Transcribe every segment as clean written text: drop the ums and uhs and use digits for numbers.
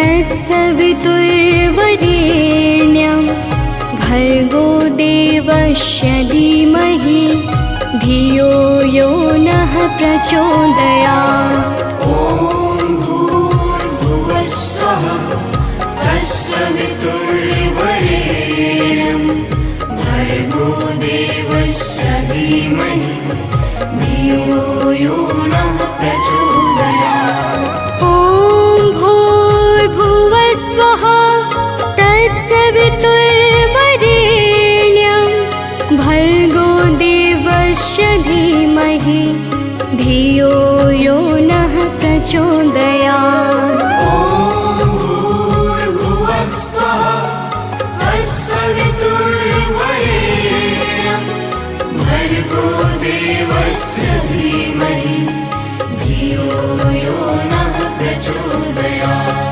तत्सवितुर्वरेण्यं भर्गो देवस्य धीमहि धियो यो नः प्रचोदयात्। ॐ भूर्भुवः स्वः तत्सवितुर्वरेण्यं भर्गो देवस्य धीमहि धियो यो नः प्रचोदयात्। ॐ भूर्भुवः स्वः तत्सवितुर्वरेण्यं भर्गो देवस्य धीमहि धियो यो नः प्रचोदयात्। ॐ भूर्भुवः स्वः तत्सवितुर्वरेण्यं भर्गो देवस्य धीमहि धियो यो नः प्रचोदयात्।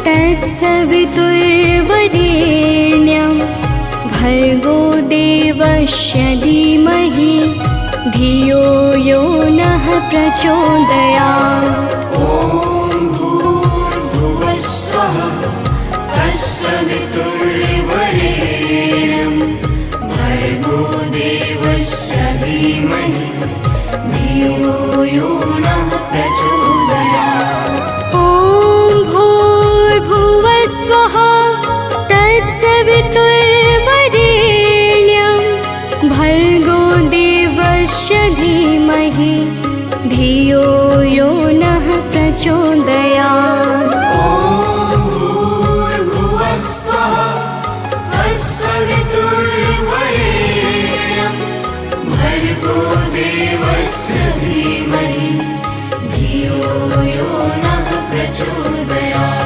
तत्सवितुर्वरेण्यं भर्गो देवस्य धीमहि धियो यो नः प्रचोदयात्। ॐ भूर्भुवः स्वः तत्सवितुर्वरेण्यं भर्गो देवस्य धीमहि धियो यो नः प्रचोदयात्। ॐ भूर्भुवः स्वः तत्सवितुर्वरेण्यं भर्गो देवस्य धीमहि धियो यो नः प्रचोदयात्। ॐ भूर्भुवः स्वः तत्सवितुर्वरेण्यं भर्गो देवस्य धीमहि धियो यो नः प्रचोदयात्।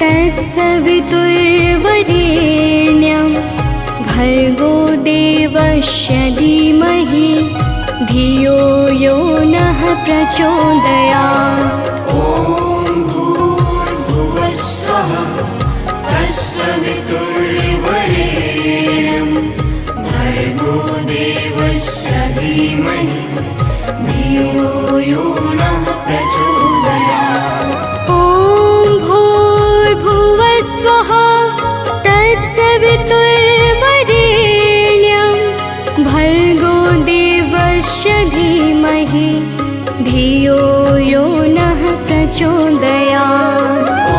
तत्सवितुर्वरेण्यं भर्गो देवस्य धीमहि धियो यो नः प्रचोदयात्। ॐ भूर्भुवः स्वः तत्सवितुर्वरेण्यं भर्गो देवस्य धीमहि धियो यो नः प्रचोदयात्। ॐ भूर्भुवः स्वः तत्सवितुर्वरेण्यं भर्गो देवस्य धीमहि धियो यो नः प्रचोदयात्। ॐ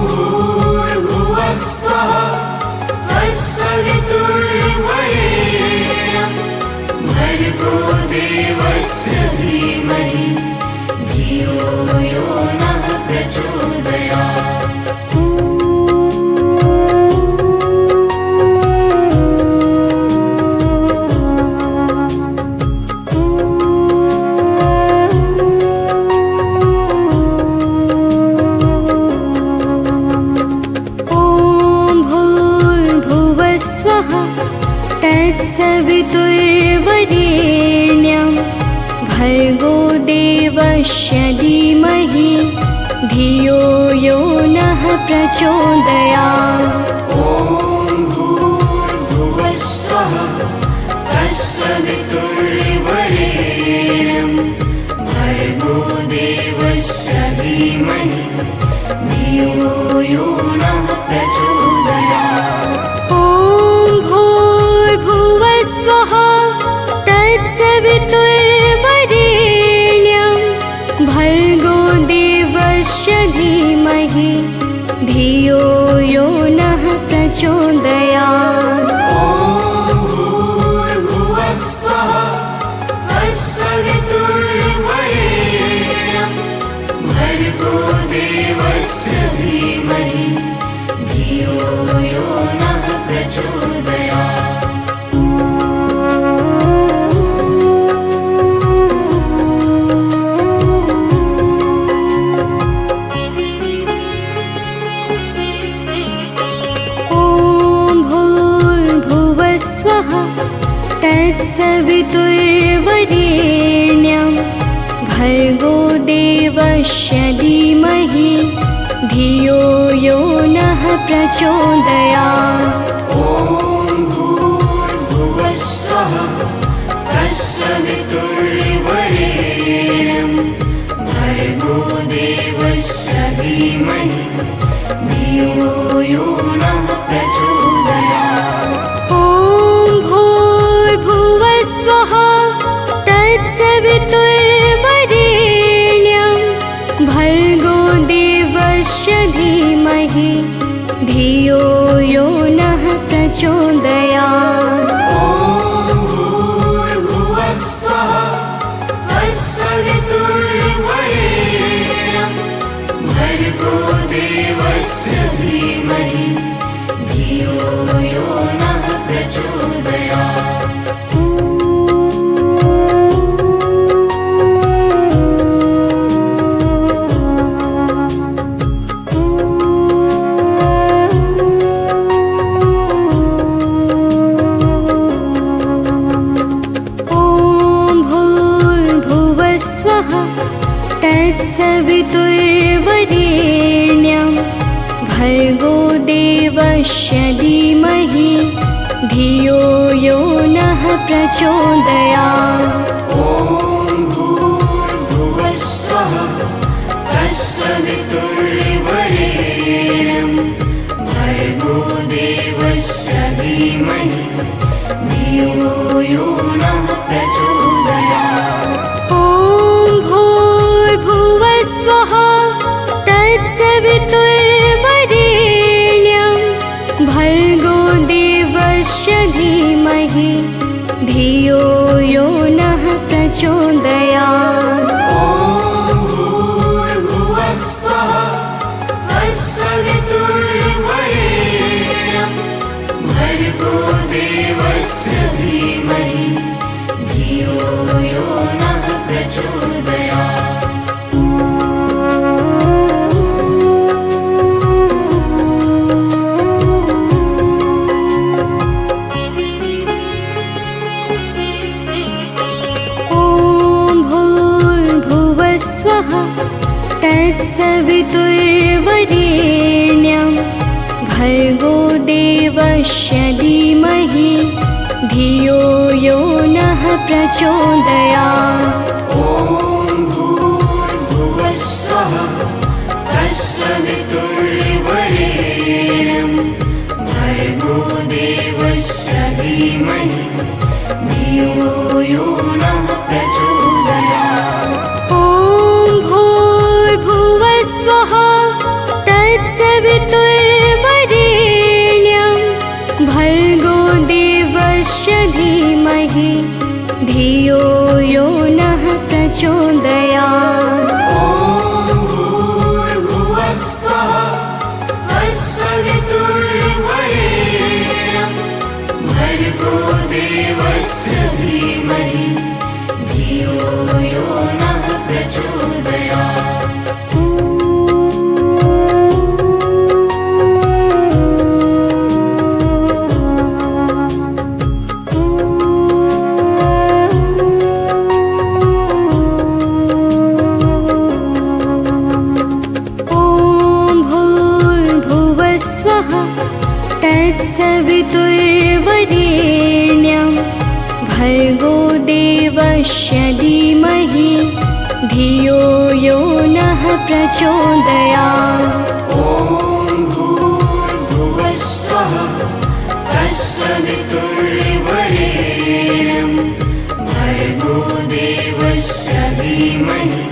भूर्भुवः स्वः तत्सवितुर्वरेण्यं भर्गो देवस्य धीमहि धियो यो नः प्रचोदयात्। तत्सवितुर्वरेण्यं भर्गो देवस्य धीमहि धियो यो नः प्रचोदयात्। ॐ भूर्भुवः स्वः तत्सवितुर्वरेण्यं भर्गो देवस्य धीमहि धियो यो नः प्रचोदयात्। ॐ भूर्भुवः स्वः तत्सवितुर्वरेण्यं भर्गो देवस्य धीमहि धियो यो नः प्रचोदयात्। ॐ भूर्भुवः स्वः तत्सवितुर्वरेण्यं भर्गो देवस्य धीमहि धियो यो नः प्रचोदयात्। भूर्भुवस्वः तत्सवितुर्वरेण्यं भर्गो देवस्य धीमहि धियो यो नः प्रचोदयात्। ॐ भूर्भुवस्वः तत्सवितुर्वरेण्यं भर्गो देवस्य धीमहि धियो यो नः प्रचोदयात्। ॐ भूर्भुवस्वः तत्सवितुर्वरेण्यं भर्गो देवस्य धीमहि धियो यो नः प्रचोदयात्। ॐ भूर्भुवस्वः तत्सवितुर्वरेण्यं भर्गो देवस्य धीमहि धियो यो नः प्रचोदयात्। तत्सवितुर्वरेण्यं भर्गो देवस्य धीमहि धियो यो नः प्रचोदयात्। ॐ भूर्भुवस्वः तत्सवितुर्वरेण्यं भर्गो देवस्य धीमहि धियो यो नः प्रचोदयात्। ॐ भूर्भुवस्वः तत्सवितुर्वरेण्यं भर्गो देवस्य धीमहि धियो यो नः प्रचोदयात्। ॐ भूर्भुवस्वः तत्सवितुर्वरेण्यं भर्गो देवस्य धीमहि धियो यो नः प्रचोदयात्। तत्सवितुर्वरेण्यं भर्गो देवस्य धीमहि धियो यो नः प्रचोदयात्। ॐ भूर्भुवस्वः तत्सवितुर्वरेण्यं भर्गो देवस्य धीमहि धियो यो नः प्रचोदयात्। ॐ भूर्भुवस्वः तत्सवितुर्वरेण्यं भर्गो देवस्य धीमहि धियो यो नः प्रचोदयात्। ॐ भूर्भुवस्वः तत्सवितुर्वरेण्यं भर्गो देवस्य धीमहि धियो यो नः प्रचोदयात्। तत्सवितुर्वरेण्यं भर्गो देवस्य धीमहि धियो यो नः प्रचोदयात्। ॐ भूर्भुवस्वः तत्सवितुर्वरेण्यं भर्गो देवस्य धीमहि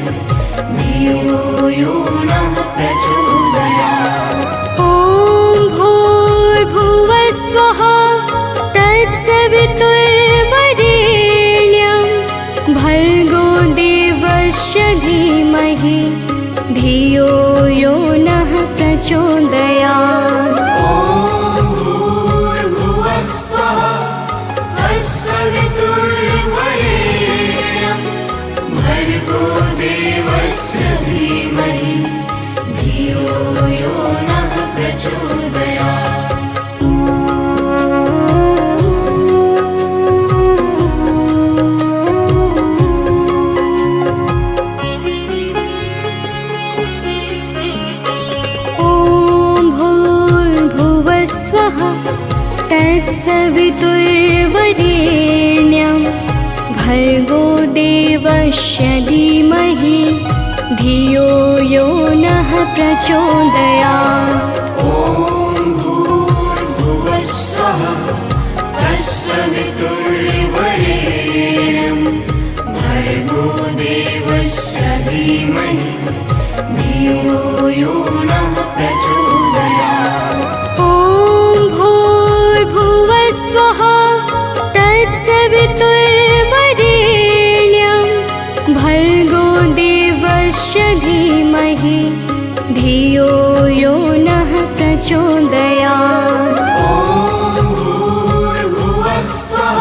धियो यो नः प्रचोदयात्। ॐ भूर्भुवस्वः तत्सवितुर्वरेण्यं भर्गो देवस्य धीमहि धियो यो नः प्रचोदयात्। ॐ भूर्भुवस्वः तत्सवितुर्वरेण्यं भर्गो देवस्य धीमहि धियो यो नः प्रचोदयात्। तत्सवितुर्वरेण्यं भर्गो देवस्य धीमहि धियो यो नः प्रचोदयात्। ॐ भूर्भुवः स्वः तत्सवितुर्वरेण्यं भर्गो देवस्य धीमहि धियो यो नः प्रचोदयात्। ॐ भूर्भुवः स्वः तत्सवितुर्वरेण्यं भर्गो देवस्य धीमहि धियो यो नः प्रचोदयात्। ॐ भूर्भुवः स्वः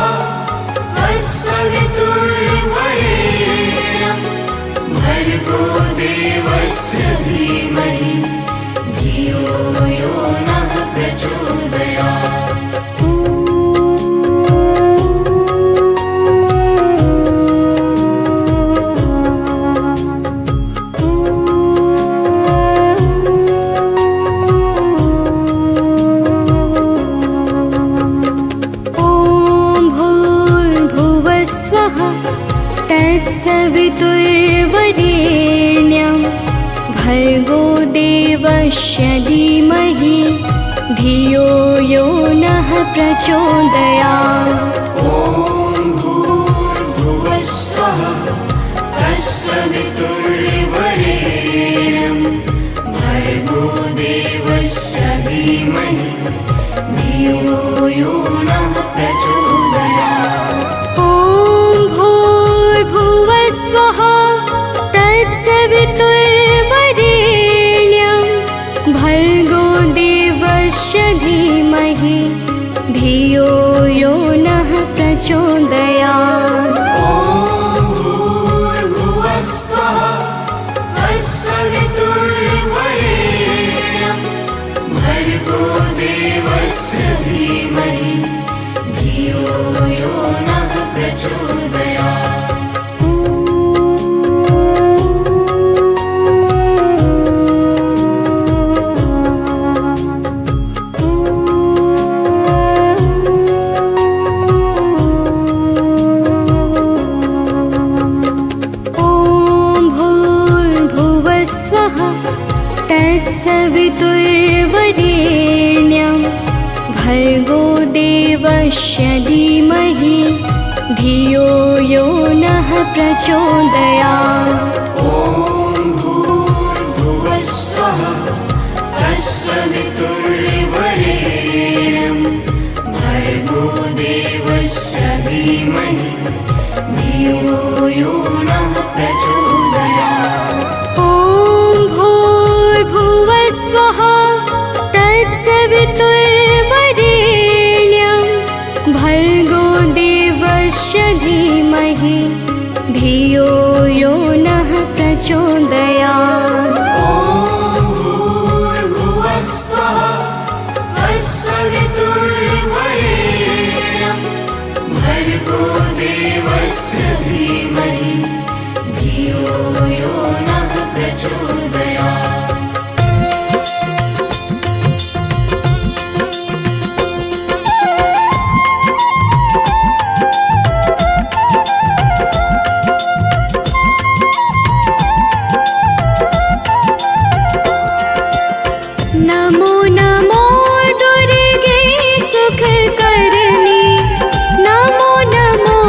तत्सवितुर्वरेण्यं भर्गो देवस्य धीमहि धियो यो नः प्रचोदयात्। तत्सवितुर्वरेण्यं भर्गो देवस्य धीमहि धियो यो नः प्रचोदयात्। ॐ भूर्भुवः स्वः तत्सवितुर्वरेण्यं भर्गो देवस्य धीमहि धियो यो नः प्रचोदयात्। ॐ भूर्भुवः स्वः तत्सवितुर्वरेण्यं भर्गो देवस्य धीमहि धियो यो नः प्रचोदयात्। ॐ भूर्भुवः स्वः तत्सवितुर्वरेण्यं भर्गो देवस्य धीमहि धियो यो नः प्रचोदयात्। तत्सवितुर्वरेण्यं भर्गो देवस्य धीमहि धियो यो नः प्रचोदयात्। ॐ भूर्भुवः स्वः तत्सवितुर्वरेण्यं भर्गो देवस्य धीमहि धियो यो नः प्रचोदयात्। ॐ भूर्भुवः स्वः तत्सवितुर्वरेण्यं भर्गो देवस्य धीमहि धियो यो नः प्रचोदयात्। ॐ भूर्भुवः स्वः तत्सवितुर्वरेण्यं भर्गो देवस्य धीमहि धियो यो नः प्रचोदयात्। नमो नमो दुर्गे सुखकरणी, नमो नमो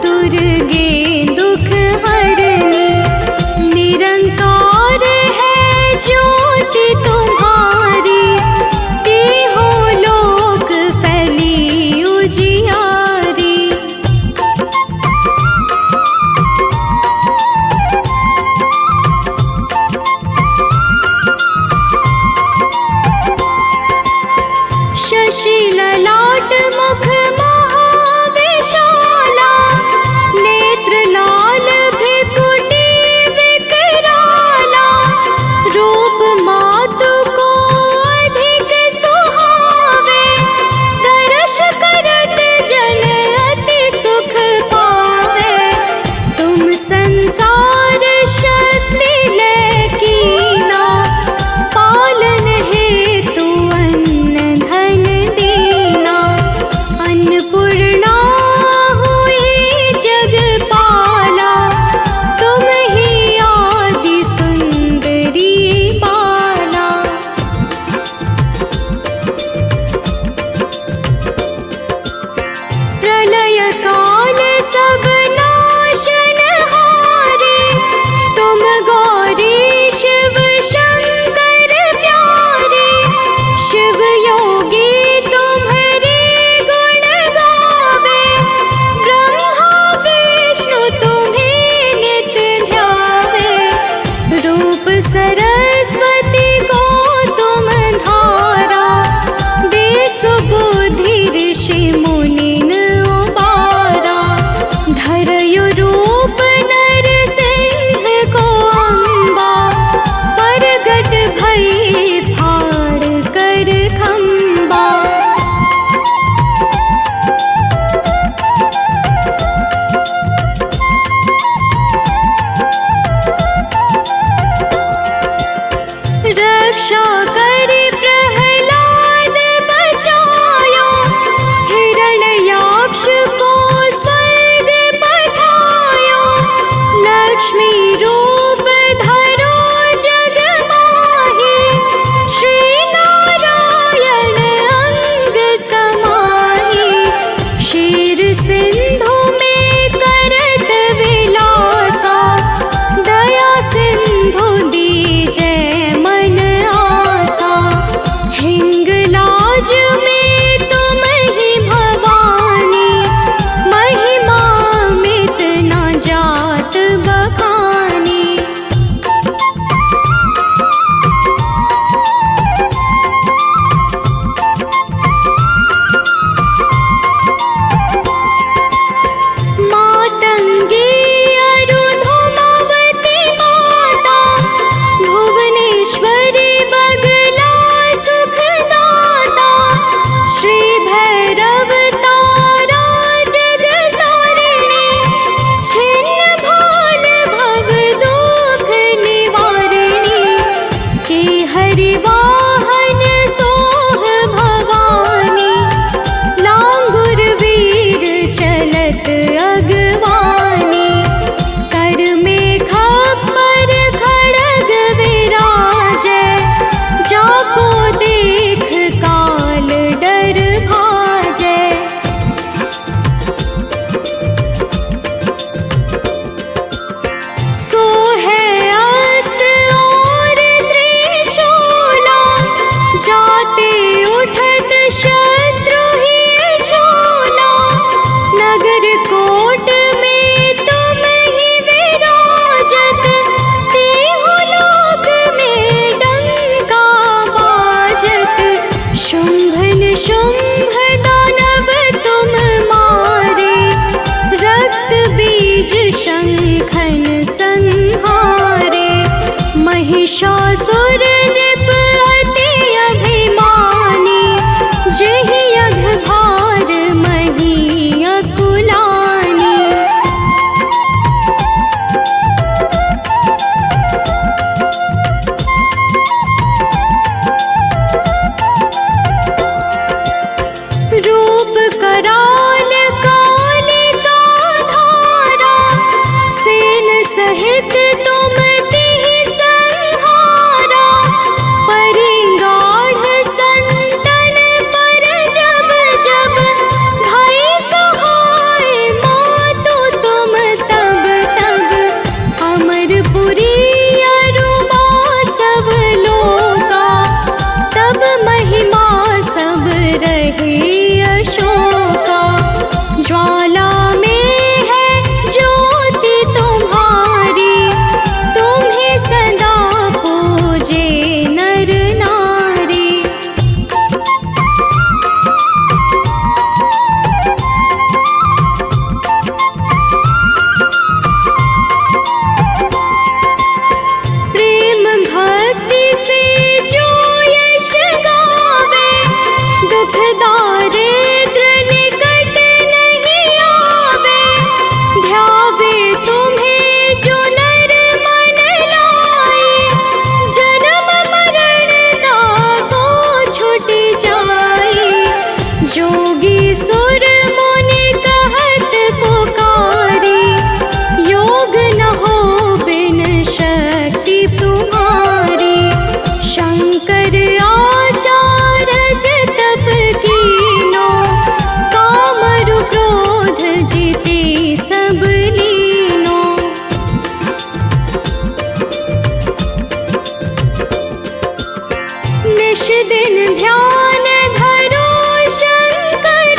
दुर्गे दुःखहरणी। निरंकार है ज्योति तुम्हारी, तीहों लोक फैली उजियारी। जाते उठत शत्रु ही शोना, नगर कोट में तुम ही विराजत, तीहों लोक में डंका बाजत। शुंभ निशुंभ दानव तुम मारे, रक्त बीज शंखन संहारे। महिषासुर नृप अति अभिमानी, जेहि अघ भार मही अकुलानी। रूप कराल कालिका धारा, सेन सहित तुम तिहि संहारा। परिगाढ़ संतन पर जब जब, धाई सहाय मातु तुम तब तब। अमरपुरी अरुमा सब लोका, तब महिमा सब रहे अशोका। ज्वाला में है ज्योति तुम्हारी, तुम्हें सदा पूजे नर नारी। प्रेम भक्ति से जो यश गावे, दुख दारिद्र निकट नहीं आवे। ध्यावे तुम्हें जो नर मन लाए, जन्म मरण दागो छूट जाए। जोगी सुर मुनि कहत पुकारी, योग न हो बिन शक्ति तुम्हारी। शंकर आचार्य तप कीनो, कामरु क्रोध जीते सब लीनो। निश दिन ध्यान धरो शंकर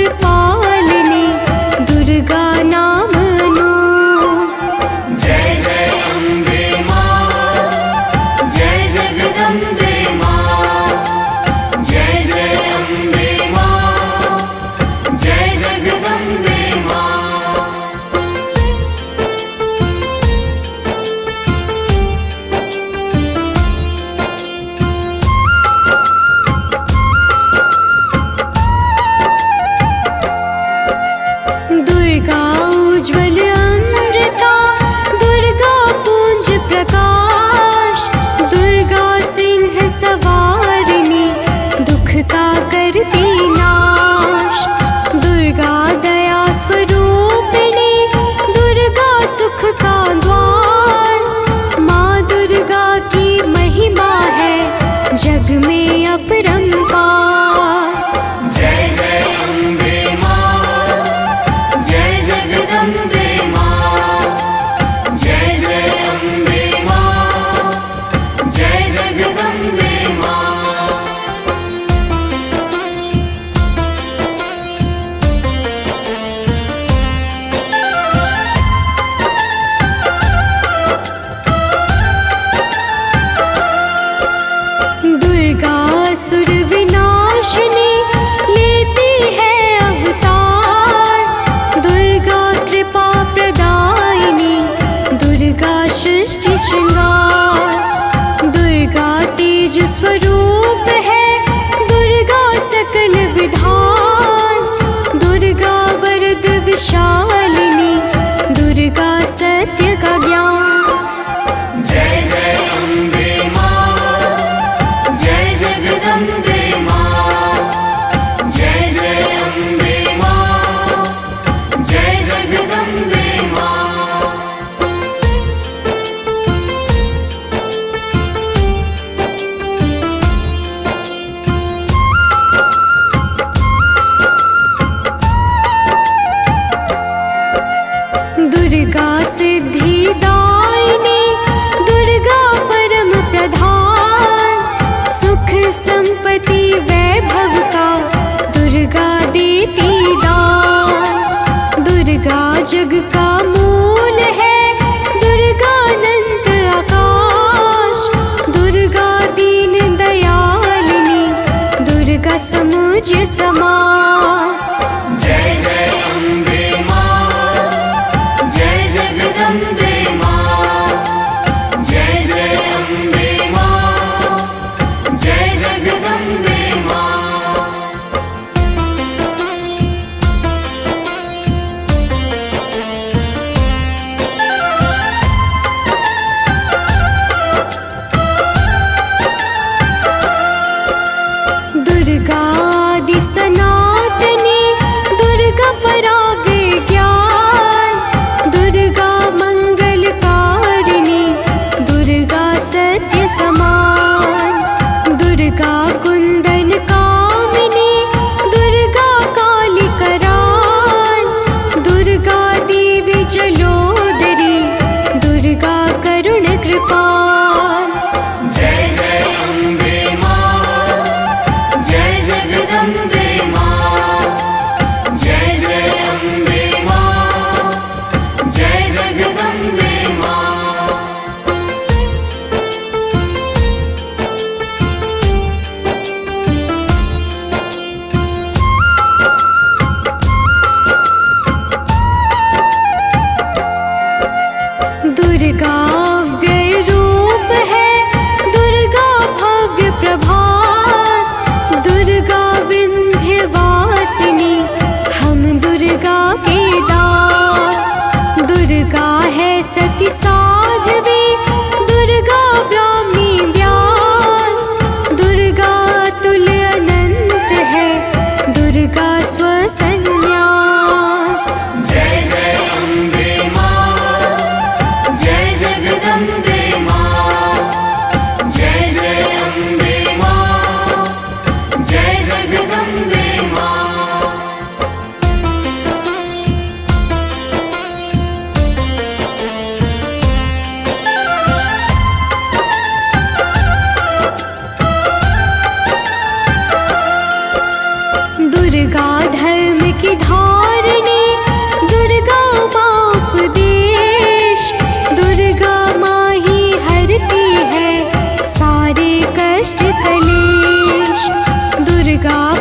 प्रतिपालिनी दुर्गा नाम अनूप। जय जय अम्बे मां, जय जगदम्बे मां, जय जय अम्बे मां, जय जगदम्बे मां। दुर्गा उज्ज्वल अमृता, दुर्गा पुंज प्रकाश, दुर्गा सिंह सवारिणी दुख का करती नाश। दुर्गा दया स्वरूपिणी, दुर्गा सुख का द्वार। माँ दुर्गा की महिमा है जग में अपरंपार। जय जय अम्बे मां, जय जगदम्बे मां, जय जय अम्बे मां, जय जगदम्बे मां। दुर्गा असुर विनाशिनी लेती है अवतार। दुर्गा कृपा प्रदायिनी, दुर्गा सृष्टि श्रृंगार। दुर्गा तेज स्वरूप है, दुर्गा सकल विधान। दुर्गा वरद विशालिनी, दुर्गा सत्य का ज्ञान। जय जय अम्बे मां, जय जगदम्बे मां, जय जय अम्बे मां, जय जगदम्बे मां। दुर्गा सिद्धिदायिनी, दुर्गा परम प्रधान। सुख संपत्ति वैभव का दुर्गा देती दान। दुर्गा जग का मूल है, दुर्गा अनंत आकाश। दुर्गा दीन दयालिनी, दुर्गा समुझ समास। जय जय अम्बे मां, जय जगदम्बे मां, जय जय अम्बे मां, जय जगदम्बे मां। दुर्गा आदि सनातनी, दुर्गा परा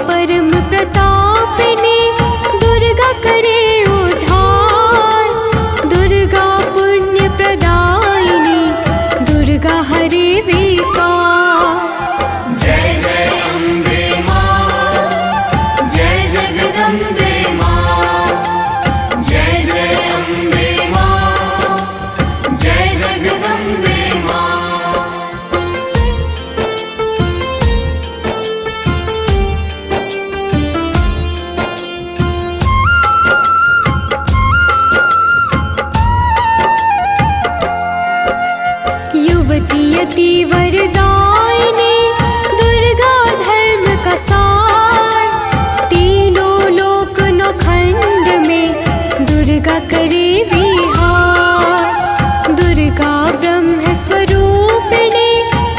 परम प्रतापिनी दुर्गा करे उद्धार। दुर्गा पुण्य प्रदायिनी दुर्गा हरे विकार। जय जय अम्बे मां, जय जगदम्बे मां, जय जय अम्बे मां, जय जगदम्बे मां। युवती यति वरदायिनी दुर्गा धर्म का सार। तीनों लोक नौखंड में दुर्गा करे विहार। दुर्गा ब्रह्म स्वरूपिणी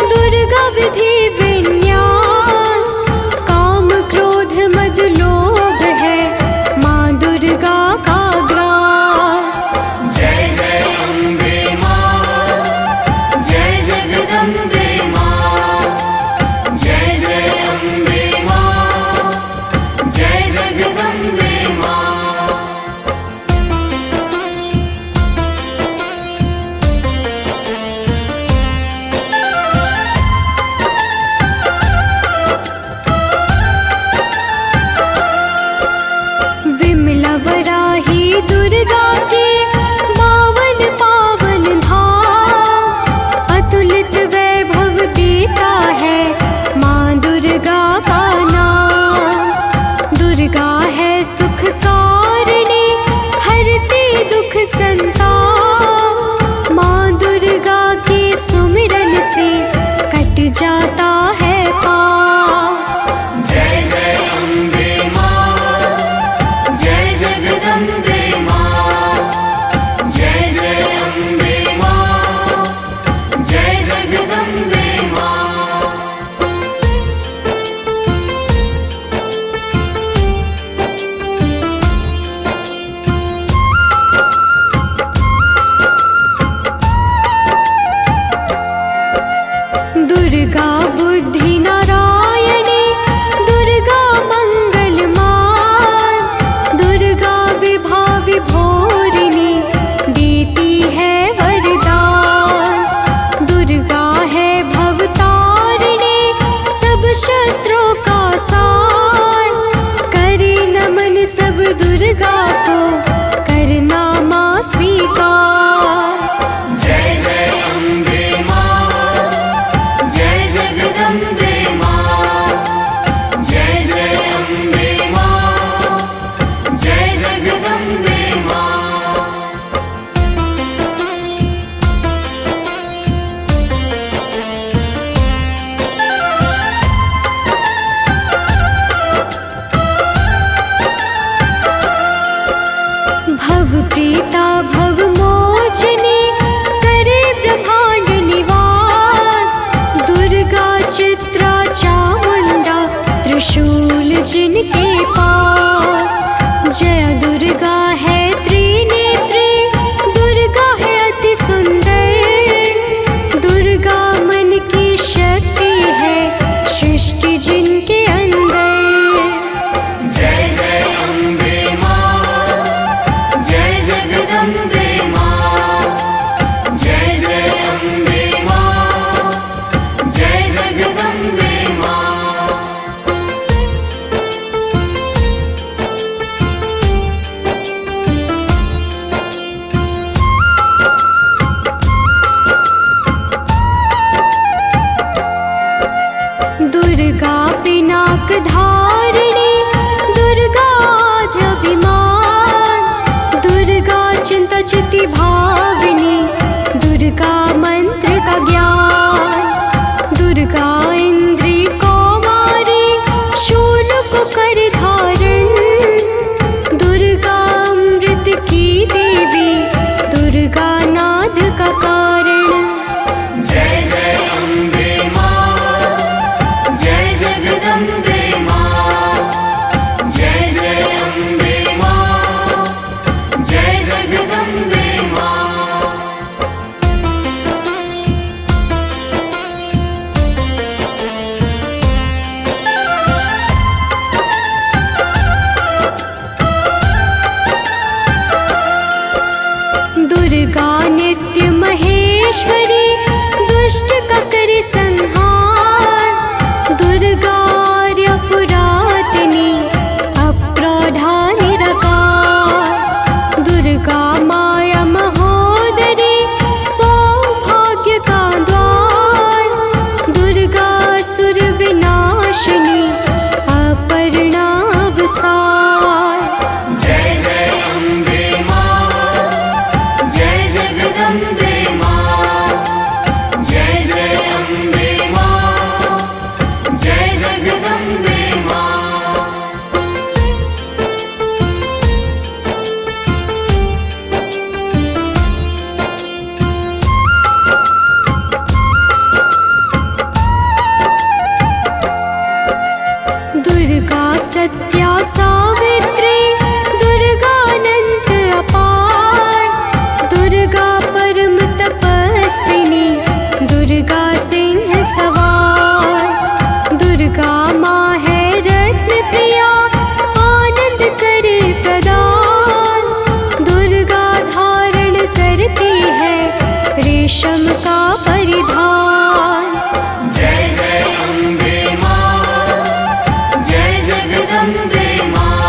दुर्गा विधि विन्यास। काम क्रोध मद लोभ है माँ दुर्गा का ग्रास। जय जय अम्बे मां, जय जगदम्बे मां, जय जय अम्बे मां, जय जगदम्बे मां। विमला वराही दुर्गा के 52 पावन धाम। अतुलित वैभव देता है माँ दुर्गा का नाम। दुर्गा है सुख कारिणी हरती दुख संताप। माँ दुर्गा के सुमिरन से कट जाता है पाप। जय जय अम्बे मां, जय जगदम्बे मां, जय जय अम्बे मां, जय जगदम्बे मां। दुर्गा बुद्धि नारायणी दुर्गा मंगल मान। दुर्गा विभा विभोरिणी देती है वरदान। दुर्गा है भवतारिणी सब शस्त्रों का सार। करे नमन सब दुर्गा को करना माँ स्वीकार। जय जय अम्बे मां, जय जगदम्बे मां, जय जय अम्बे मां, जय जगदम्बे मां। भव प्रीता भव मोचनी करे ब्रह्मांड निवास। दुर्गा चित्रा चामुंडा त्रिशूल जिनके पास। जय दुर्गा है त्रिनेत्री दुर्गा है अति सुंदर। दुर्गा मन की शक्ति है सृष्टि जिनके अंदर। जय जय अम्बे मां, जय जगदम्बे मां, जय जय अम्बे मां, जय जगदम्बे मां। सत्या सावित्री दुर्गानंत अपार, दुर्गा परम तपस्विनी दुर्गा सिंह सवार, दुर्गा माँ है रत्न प्रिया आनंद करे प्रदान, दुर्गा धारण करती है रेशम का परिधान। जय जय अम्बे माँ, जय जगदम्बे माँ,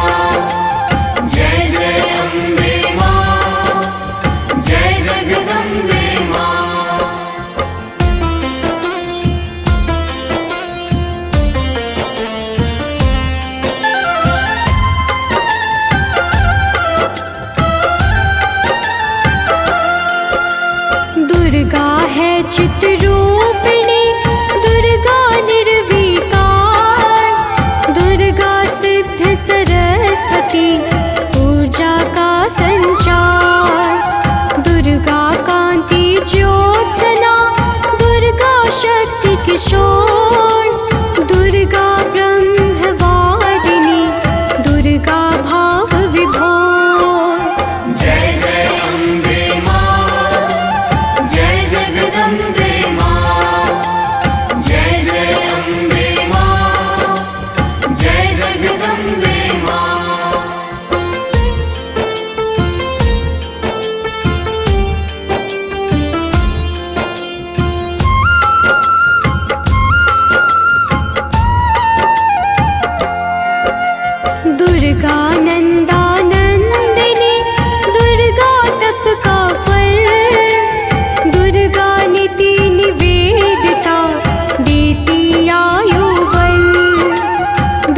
जय जय अम्बे माँ, जय जगदम्बे माँ। दुर्गा है चित्रूपिणी दुर्गा निर्विकार, दुर्गा सिद्ध सरस्वती ऊर्जा का संचार, दुर्गा कांति ज्योत्सना दुर्गा शक्ति किशोर, दुर्गा ब्रह्मवादिनी दुर्गा भाव विभोर। जय जय अम्बे माँ, जय जगदम्बे माँ, जय जय अम्बे माँ, जय जगदम्बे माँ। दुर्गा नंदानंदिनी दुर्गा तप का फल, दुर्गा नीति निवेदिता देती आयु बल,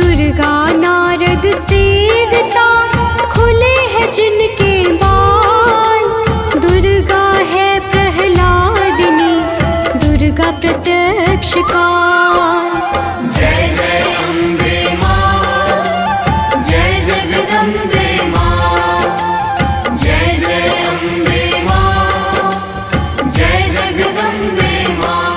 दुर्गा नारद सेविता खुले हैं जिनके बाल, दुर्गा है प्रहलादिनी दुर्गा प्रत्यक्ष काल। जय जय अम्बे माँ, जय जगदम्बे माँ, जय जय अम्बे माँ, जय जगदम्बे माँ।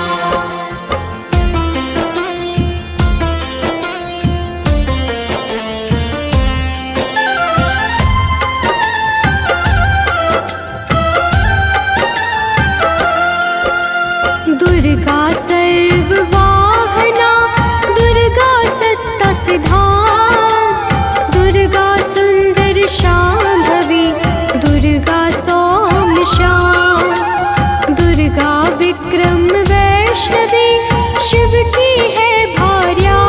दुर्गा सर्ववाहना दुर्गा सत्ता सिद्धान, दुर्गा सुंदर शांभवी दुर्गा सौम्य शाम, दुर्गा विक्रम वैष्णवी शिव की है भार्या,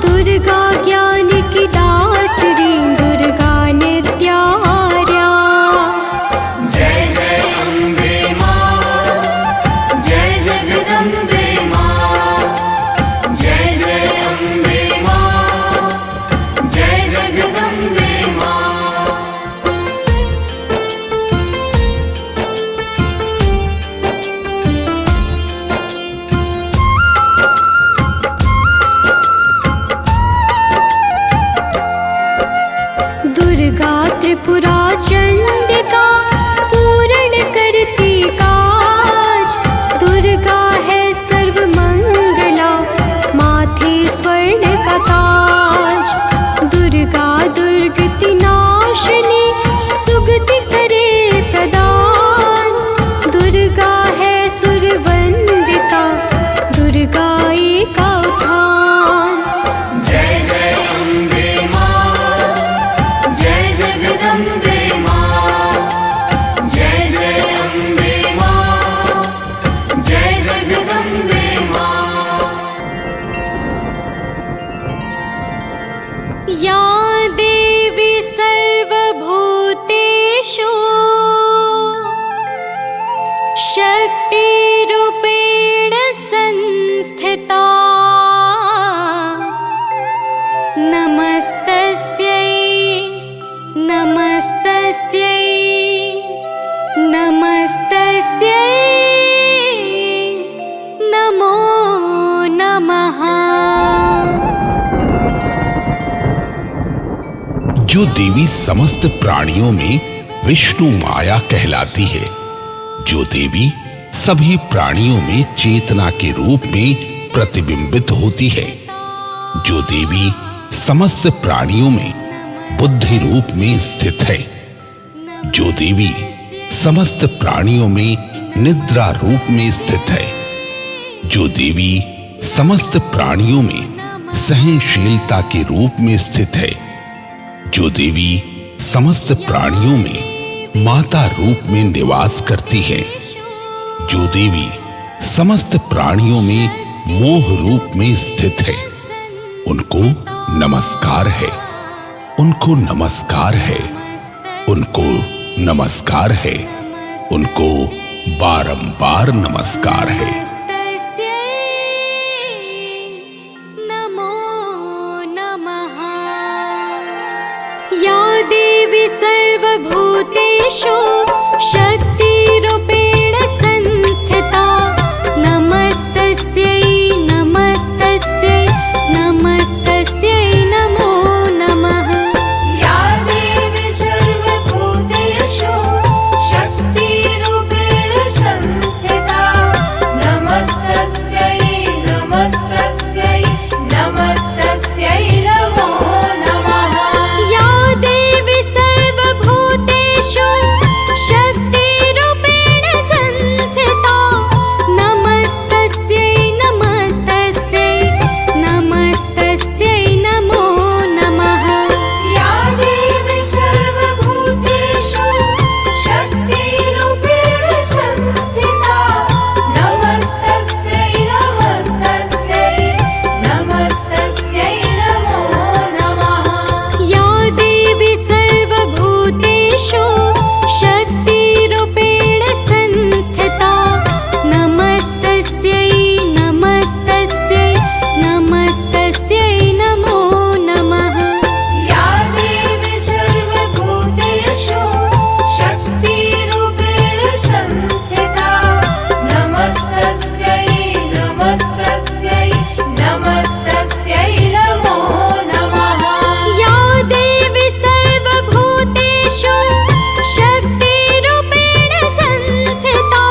दुर्गा ज्ञान की दात्री दुर्गा नित्यार्या। जय जय अम्बे माँ, जय जगदम्बे माँ, जय जय अम्बे माँ, जय जगदम्बे माँ। दुर्गा त्रिपुरा चंडिका पूर्ण करती काज, दुर्गा है सर्वमंगला माथे स्वर्ण का ताज, दुर्गा दुर्गति नाशिनी सुगति करे प्रदान, दुर्गा है सुरवंदिता दुर्गा एका उत्थान। जय जय अम्बे माँ, जय जगदम्बे माँ, जय जय अम्बे माँ, जय जगदम्बे माँ। या देवी सर्वभूतेषु शक्तिरूपेण संस्थिता, नमस्तस्यै नमस्तस्यै नमस्तस्यै नमो नमः। जो देवी समस्त प्राणियों में विष्णु माया कहलाती है, जो देवी सभी प्राणियों में चेतना के रूप में प्रतिबिंबित होती है, जो देवी समस्त प्राणियों में बुद्धि रूप में स्थित है, जो देवी समस्त प्राणियों में निद्रा रूप में स्थित है, जो देवी समस्त प्राणियों में सहनशीलता के रूप में स्थित है, जो देवी समस्त प्राणियों में माता रूप में निवास करती है, जो देवी समस्त प्राणियों में मोह रूप में स्थित है, उनको नमस्कार है, उनको नमस्कार है, उनको नमस्कार है, उनको बारंबार नमस्कार है। नमो नमः। या देवी सर्वभूतेषु शक्तिरूपेण संस्थिता, नमस्तस्यै नमस्तस्यै नमस्तस्यै नमो नमः। या देवी सर्वभूतेषु शक्तिरूपेण संस्थिता, नमस्तस्यै नमस्तस्यै नमस्तस्यै नमो नमः। या देवी सर्वभूतेषु शक्तिरूपेण संस्थिता, नमस्तस्यै नमस्तस्यै नमस्तस्यै नमो नमः। या देवी सर्वभूतेषु शक्तिरूपेण संस्थिता, नमस्तस्यै नमस्तस्यै नमस्तस्यै नमो नमः। या देवी सर्वभूतेषु शक्तिरूपेण संस्थिता, नमस्तस्यै नमस्तस्यै नमस्तस्यै नमो नमः। या देवी सर्वभूतेषु शक्तिरूपेण संस्थिता, नमस्तस्यै नमस्तस्यै नमस्तस्यै नमो नमः। या देवी सर्वभूतेषु शक्तिरूपेण संस्थिता,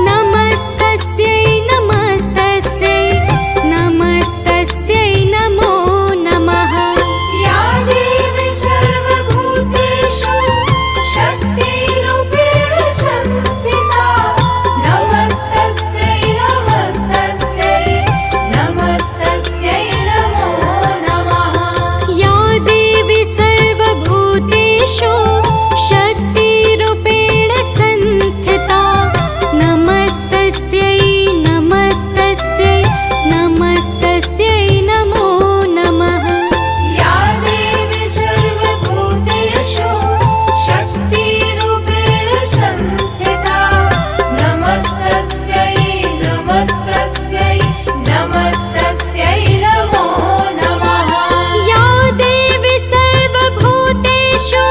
नमस्तस्यै नमस्तस्यै नमस्तस्यै नमो नमः। या देवी सर्वभूतेषु शक्तिरूपेण संस्थिता, नमस्तस्यै नमस्तस्यै नमस्तस्यै नमो नमः। या देवी सर्वभूतेषु शक्तिरूपेण संस्थिता, नमस्तस्यै नमस्तस्यै नमस्तस्यै नमो नमः। या देवी सर्वभूतेषु शक्तिरूपेण संस्थिता, नमस्तस्यै नमस्तस्यै नमस्तस्यै नमो नमः। या देवी सर्वभूतेषु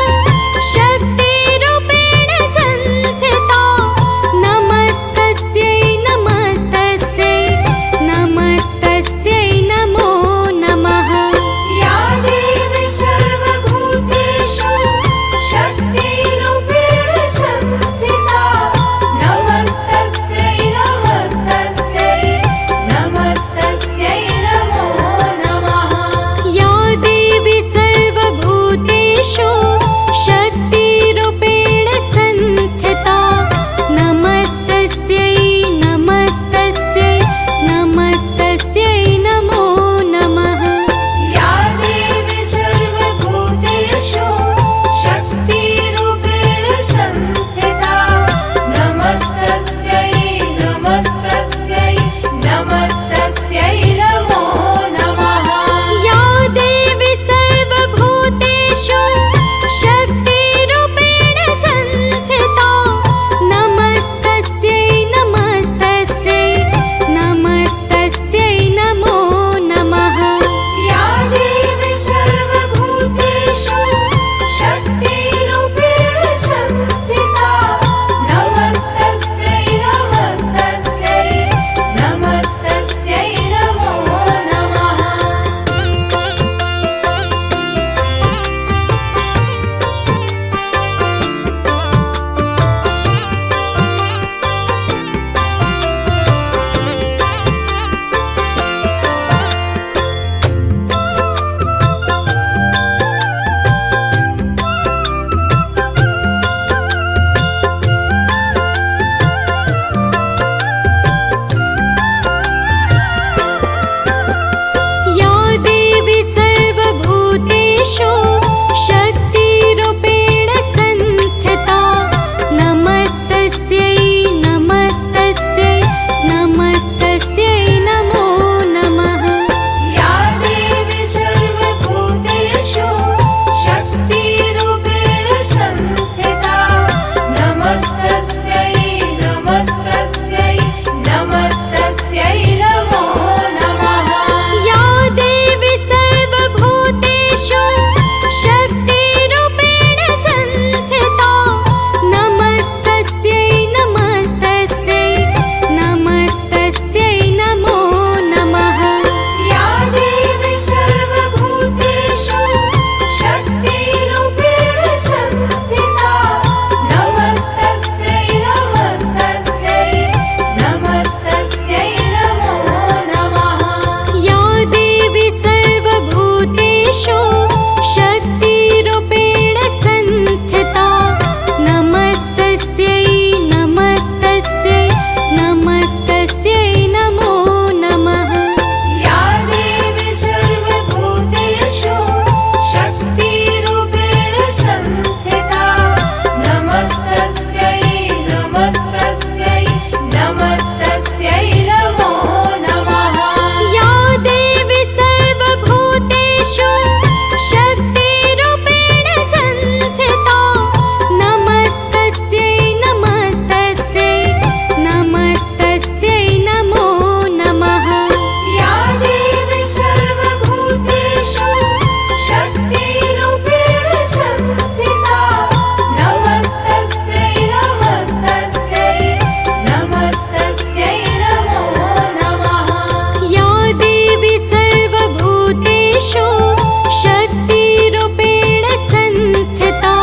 शक्तिरूपेण संस्थिता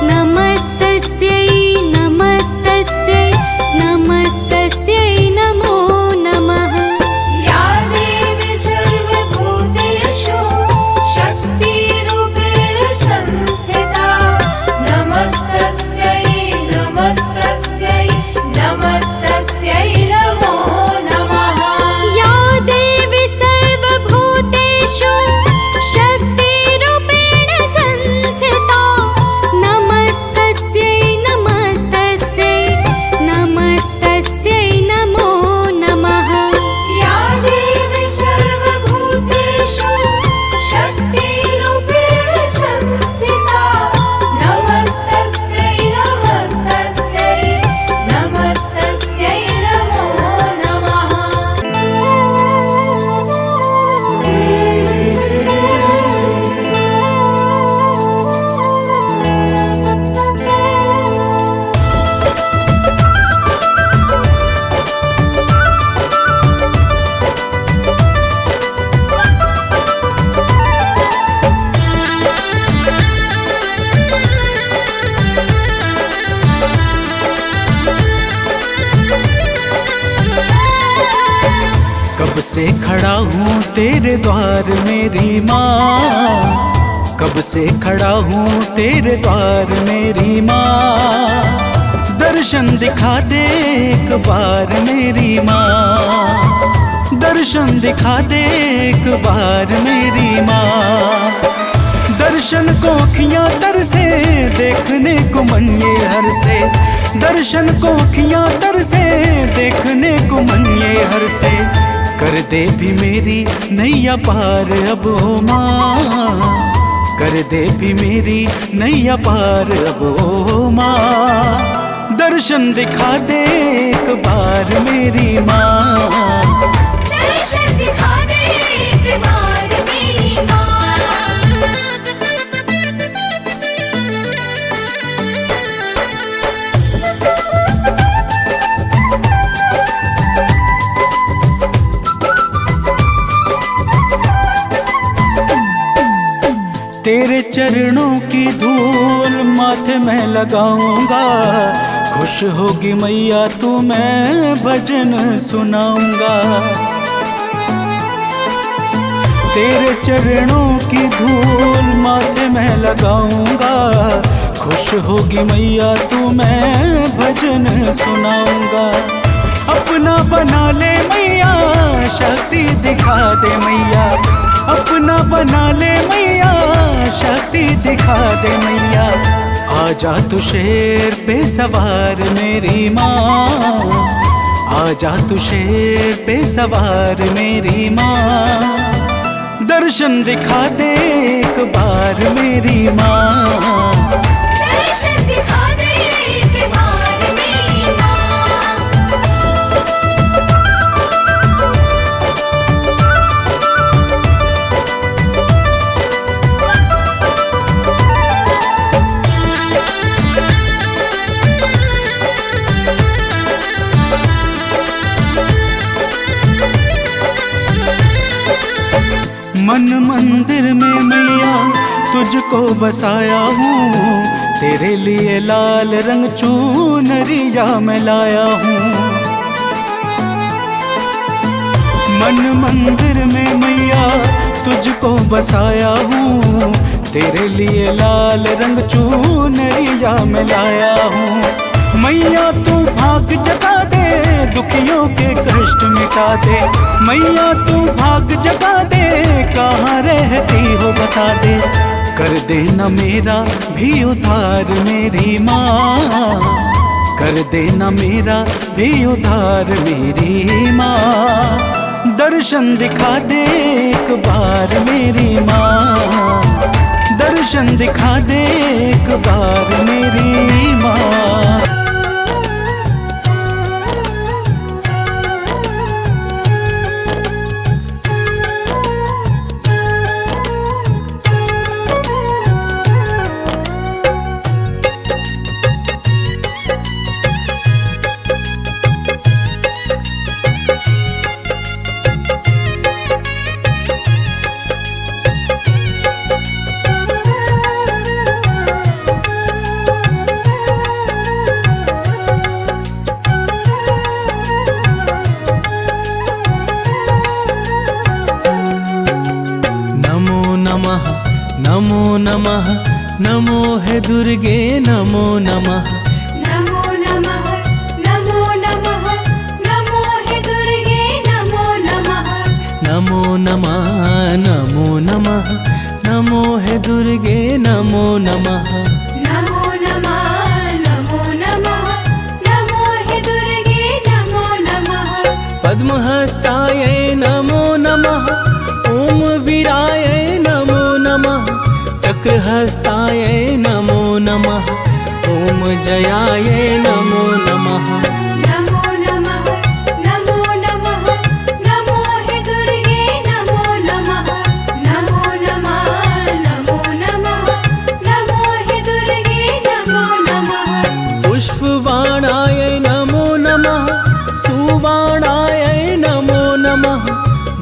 नमस्तस्यै नमस्तस्यै नमस्तस्यै नमो नमः। या देवी सर्वभूतेषु शक्तिरूपेण संस्थिता नमस्तस्यै नमस्तस्यै नमस्तस्यै नमो नमः। या देवी सर्वभूतेषु शक्तिरूपेण संस्थिता नमस्तस्यै नमस्तस्यै नमस्तस्यै नमो नमः। या देवी सर्वभूतेषु शक्तिरूपेण संस्थिता नमस्तस्यै नमस्तस्यै नमस्तस्यै नमो नमः। कब से खड़ा हूँ तेरे द्वार मेरी माँ, कब से खड़ा हूँ तेरे द्वार मेरी माँ। दर्शन दिखा दे एक बार मेरी माँ, दर्शन दिखा दे एक बार मेरी माँ। दर्शन को अखियाँ तरसे देखने को मन ये हर से, दर्शन को अखियाँ तरसे देखने को मन ये हर से। कर दे भी मेरी नैया पार अब ओ माँ, कर दे भी मेरी नैया पार अब ओ माँ। दर्शन दिखा दे एक बार मेरी माँ, दर्शन दिखा दे एक बार मेरी माँ। तेरे चरणों की धूल माथे में लगाऊंगा, खुश होगी मैया तू मैं भजन सुनाऊंगा। तेरे चरणों की धूल माथे में लगाऊंगा, खुश होगी मैया तू मैं भजन सुनाऊंगा। अपना बना ले मैया शक्ति दिखा दे मैया, अपना बना ले मैया शक्ति दिखा दे मैया। आजा तू शेर पे सवार मेरी माँ, आजा तू शेर पे सवार मेरी माँ। दर्शन दिखा दे एक बार मेरी माँ, दर्शन दिखा दे एक बार मेरी माँ। मन मंदिर में मैया तुझको बसाया हूँ, तेरे लिए लाल रंग चुनरिया मैं लाया हूँ। मन मंदिर में मैया तुझको बसाया हूँ, तेरे लिए लाल रंग चुनरिया मैं लाया हूँ। मैया तू भाग जगा दे दुखियों के कष्ट मिटा दे, मैया तू भाग जगा दे कहाँ रहती हो बता दे। कर देना मेरा भी उद्धार मेरी माँ, कर देना मेरा भी उद्धार मेरी माँ। दर्शन दिखा दे एक बार मेरी माँ, दर्शन दिखा दे एक बार मेरी माँ। नमः नमो नमः नमो है दुर्गे नमो नमः नमो नमः नमो नमः नमो हे दुर्गे नमो नमः नमो नमः नमो नमः नमो है दुर्गे नमो नमः नमो नमः नमो नमः नमो हे दुर्गे नमो नमः पद्महस्तायै नमो नमः ओम वीरायै नमो नमः चक्रहस्तायै नमो नमः ओम जयायै नमो नमः नमो नमः नमो नमः नमो हे दुर्गे नमो नमः नमो नमः नमो नमः नमो हे दुर्गे नमो नमः पुष्पवाणायै नमो नमः सुवाणायै नमो नमः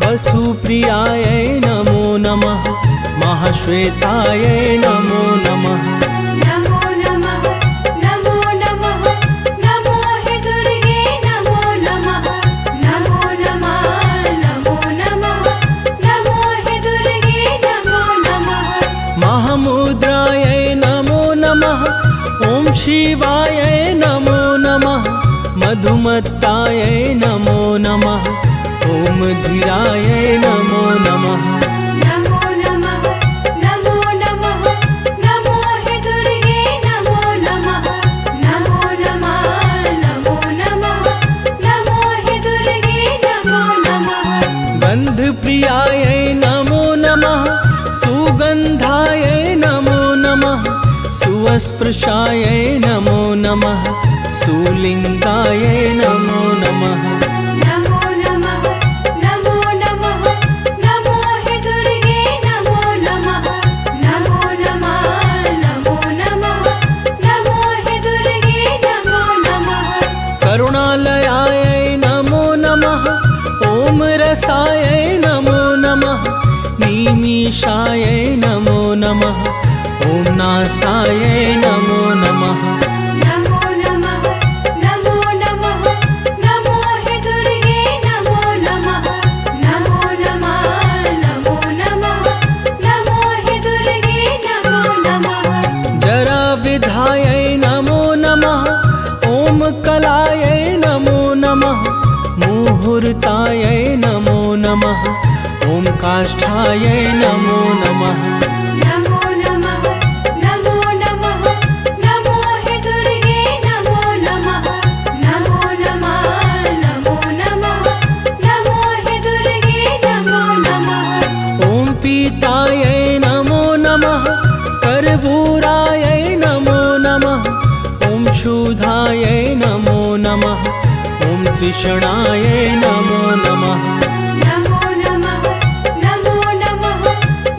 वसुप्रियायै नमो नमः महाश्वेतायै नमो नमः नमो नमः नमो नमः नमो हे दुर्गे नमो नमः नमो नमः नमो नमः नमो हे दुर्गे नमो नमः महामुद्रायै नमो नमः ओम शिवायै नमो नमः मधुमत्तायै नमो नमः ओम धीरायै नमो नमः नमो नमः नमो नमः नमो हे दुर्गे नमो नमः नमो नमः नमो नमः नमो हे दुर्गे नमो नमः गन्धप्रियायै नमो नमः सुगन्धायै नमो नमः सुवस्पृशायै नमो नमः सुलिङ्गायै नमो नमः नमो नमः नमो नमः नमो हे दुर्गे नमो नमः नमो नमः नमो नमः नमो हे दुर्गे नमो नमः करुणालयायै नमो नमः ओम रसायै नमो नमः नीमीषायै नमो नमः ओम नासायै नमो नमः नमो नमः नमो नमः नमो हे दुर्गे नमो नमः नमो नमः नमो नमः नमो हे दुर्गे नमो नमः जराविधायै नमो नमः ओम कलायै नमो नमः मुहूर्तायै नमो नमः ओम काष्ठायै नमो नमः नमो नमः नमो नमः नमो हे दुर्गे नमो नमः नमो नमः नमो नमः नमो हे दुर्गे नमो नमः ओम पीतायै नमो नमः कर्पूरायै नमो नमः ओम शूधायै नमो नमः ओम तृष्णायै नमो नमः नमो नमः नमो नमः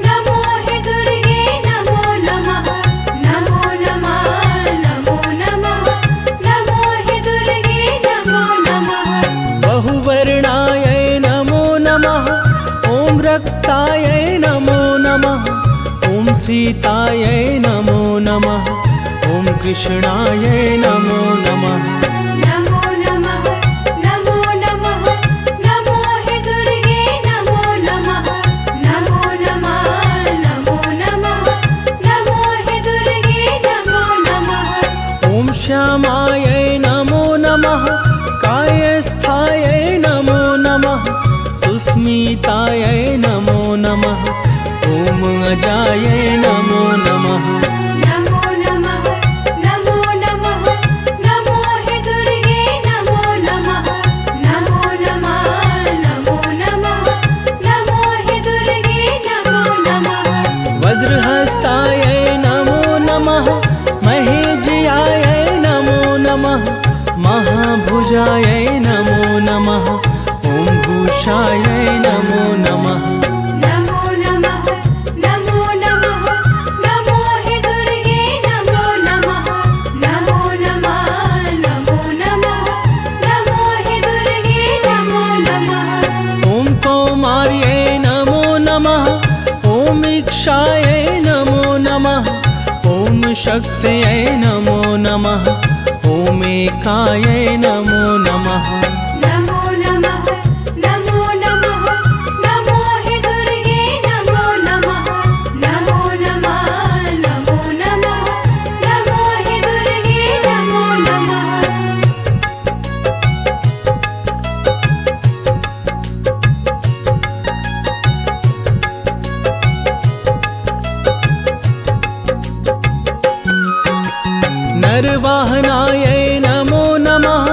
नमो हे दुर्गे नमो नमः नमो नमः नमो नमः नमो हे दुर्गे नमो नमः बहुवर्णायै नमो नमः ओम रक्तायै नमो नमः ओम सीतायै नमो नमः ओम कृष्णायै नमो नमः नमो नमः नमो नमः नमो हे दुर्गे नमो नमः नमो नमः नमो नमः नमो हे दुर्गे नमो नमः ओम श्यामायै नमो नमः कायस्थायै नमो नमः सुस्मितायै नमो नमः ओम अजायै नमो नमः नमो नमः नमो नमः नमो हे दुर्गे नमो नमः नमो नमः नमो नमः नमो हे दुर्गे नमो नमः वज्रहस्तायै नमो नमः महेशयायै नमो नमः महाभुजायै नमो नमः ओम भूषायै नमो नमः नमो नमः नमो नमः नमो हे दुर्गे नमो नमः नमो नमः नमो नमः नमो हे दुर्गे नमो नमः ओम कौमार्यै नमो नमः ओम इक्षायै नमो नमः ओम शक्त्यै नमो नमः ओम एकायै नमो नमः नमो नमः नमो नमः नमो हे दुर्गे नमो नमः गजवाहनायै नमो नमः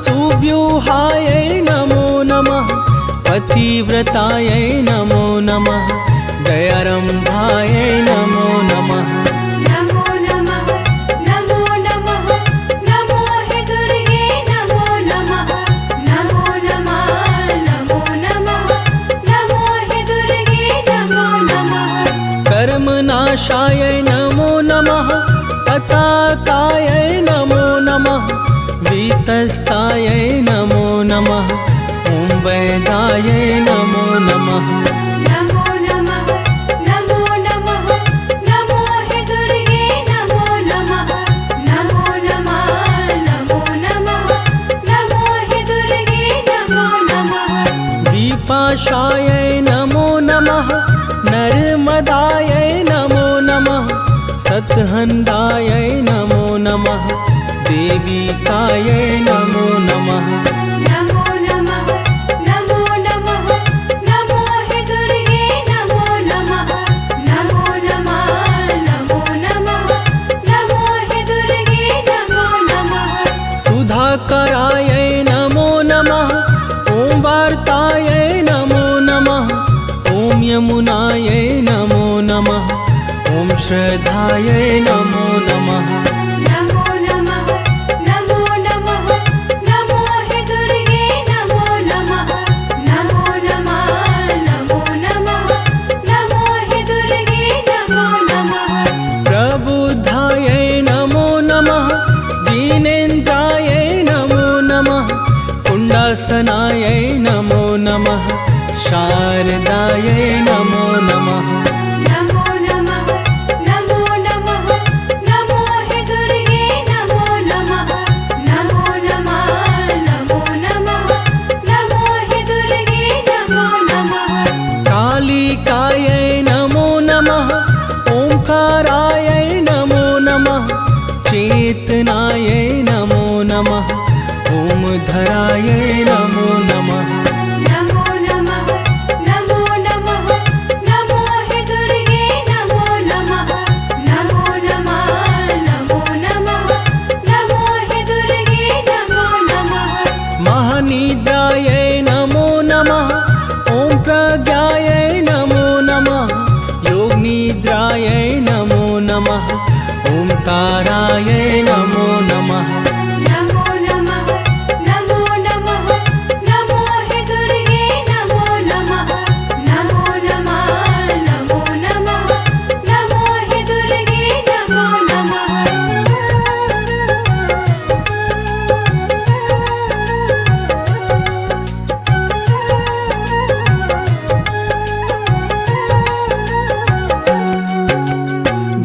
सुव्यूहायै नमो नमः पतिव्रतायै नमो नमः दयारम्भायै नमो नमः नमो नमः नमो नमः नमो हे दुर्गे नमो नमः नमो नमः नमो नमः नमो हे दुर्गे नमो नमः कर्मनाशायै नमो नमः पताकायै नमो नमः वीतस्तायै नमो नमः ॐ वैदायै नमो नमः नमो नमः नमो नमः नमो हे दुर्गे नमो नमः नमो नमः नमो नमः नमो हे दुर्गे नमो नमः दीपाशायै नमो नमः नर्मदायै नमो नमः सत्हन्दायै नमो नमः देविकायै नमो नमः नमो नमः नमो नमः नमो हे दुर्गे नमो नमः नमो नमः नमो नमः नमो हे दुर्गे नमो नमः सुधाकरायै नमो नमः ॐ वार्तायै नमो नमः ॐ यमुनायै नमो नमः ॐ श्रद्धायै नमो नमः नमो नमः नमो नमः नमो हे दुर्गे नमो नमः नमो नमः नमो नमः नमो हे दुर्गे नमो नमः प्रबुद्धायै नमो नमः जिनेन्द्रायै नमो नमः कुण्डासनायै नमो नमः शारदायै नमो नमः नमो नमः नमो नमः नमो हे दुर्गे नमो नमः नमो नमः नमो नमः नमो हे दुर्गे नमो नमः कालिकायै नमो नमः ओंकारायै नमो नमः चेतनायै नमो नमः ओमधरायै नमो नमः नमो नमः नमो नमः नमो हे दुर्गे नमो नमः नमो नमः नमो नमः नमो हे दुर्गे नमो नमः महानिद्रायै नमो नमः ॐ प्रज्ञायै नमो नमः योगनिद्रायै नमो नमः ॐ तारायै नमो नमः नमो नमः नमो नमः नमो हे दुर्गे नमो नमः नमो नमः नमो नमः नमो हे दुर्गे नमो नमः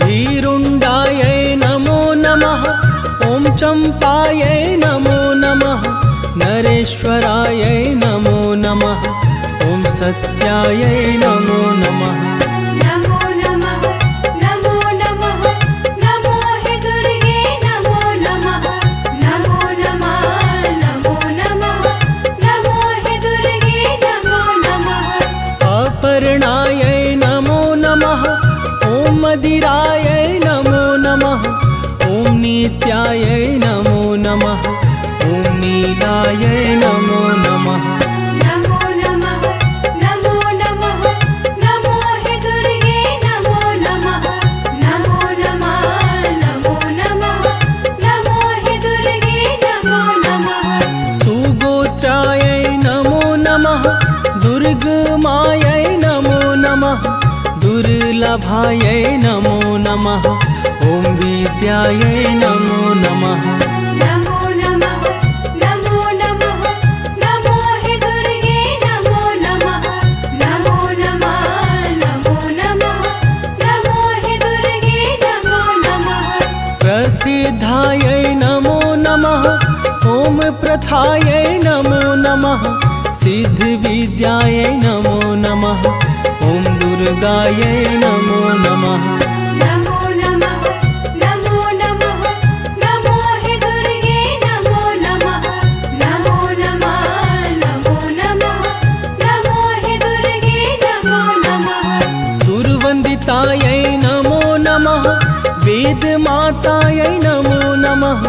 भीरुण्डायै नमो नमः ॐ चम्पायै नमो नमः नरेश्वरायै नमो नमः ॐ सत्यायै नमो नमः नमो नमः नमो नमः नमो हे दुर्गे नमो नमः नमो नमः नमो नमः नमो हे दुर्गे नमो नमः अपर्णायै नमो नमः ॐ मदिरायै नमो नमः ॐ नित्यायै नमो नमः ॐ नीलायै नमो नमः नमो नमः नमो नमः नमो हे दुर्गे नमो नमः नमो नमः नमो नमः नमो हे दुर्गे नमो नमः सुगोत्रायै नमो नमः दुर्गमायै नमो नमः दुर्लभायै नमो नमः ॐ विद्यायै नमो नमः नमो नमः नमो नमः नमो हे दुर्गे नमो नमः नमो नमः नमो नमः नमो हे दुर्गे नमो नमः प्रसिद्धायै नमो नमः ॐ प्रथायै नमो नमः सिद्धविद्यायै नमो नमः ॐ दुर्गायै नमो नमः नमो नमः नमो नमः नमो हे दुर्गे नमो नमः नमो नमः नमो नमः नमो हे दुर्गे नमो नमः सुरवन्दितायै नमो नमः वेदमातायै नमो नमः।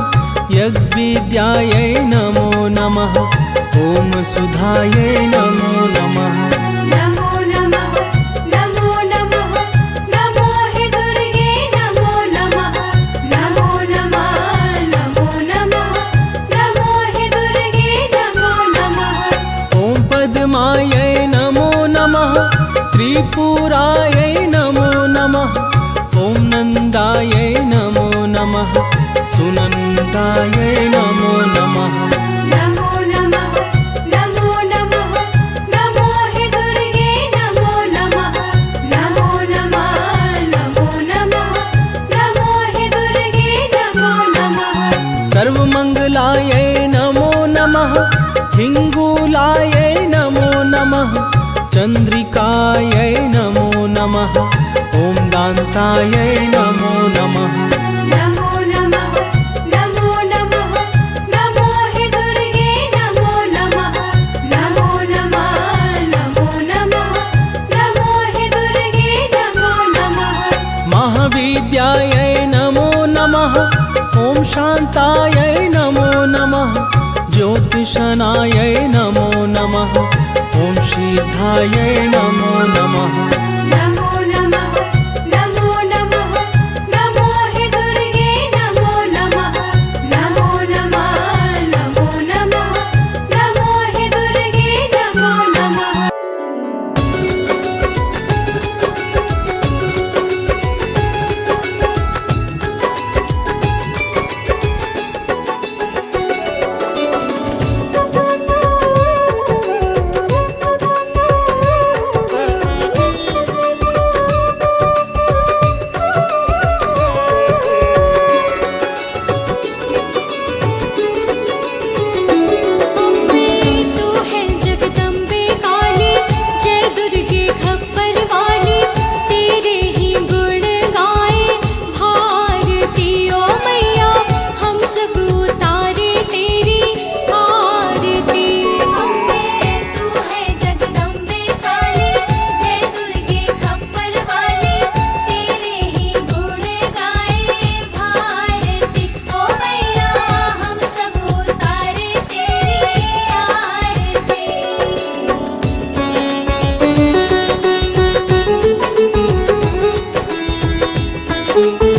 यज्ञविद्यायै नमो नमः। ॐ सुधायै नमो नमः। नमो नमः नमो नमः नमो हे दुर्गे नमो नमः नमो नमः नमो नमः नमो हे दुर्गे नमो नमः। ॐ पद्मायै नमो नमः। त्रिपुरायै नमो नमः। ॐ नन्दायै नमो नमः। सुनन्दायै नमो नमः। नमो नमः नमो नमः नमो हे दुर्गे नमो नमः नमो नमः नमो नमः नमो हे दुर्गे नमो नमः। सर्वमङ्गलायै नमो नमः। हिङ्गुलायै नमो नमः। चन्द्रिकायै नमो नमः। ॐ दान्तायै नमो नमः। नमो नमः नमो नमः नमो हे दुर्गे नमो नमः नमो नमः नमो नमः नमो हे दुर्गे नमो नमः। महाविद्यायै नमो नमः। ॐ शान्तायै नमो नमः। ज्योतिषनायै नमो नमः। ॐ सिद्धायै नमो नमः। नमो नमः नमो नमः नमो हे दुर्गे नमो नमः नमो नमः नमो नमः नमो हे दुर्गे नमो नमः। अम्बे तू है जगदम्बे काली, जय दुर्गे खप्पर वाली, तेरे ही गुण गाए भारती ओ मैया, हम सब उतारे तेरी आरती। अम्बे तू है जगदम्बे काली, जय दुर्गे खप्पर वाली, तेरे ही गुण गाए भारती ओ मैया, हम सब उतारे तेरी आरती। नमो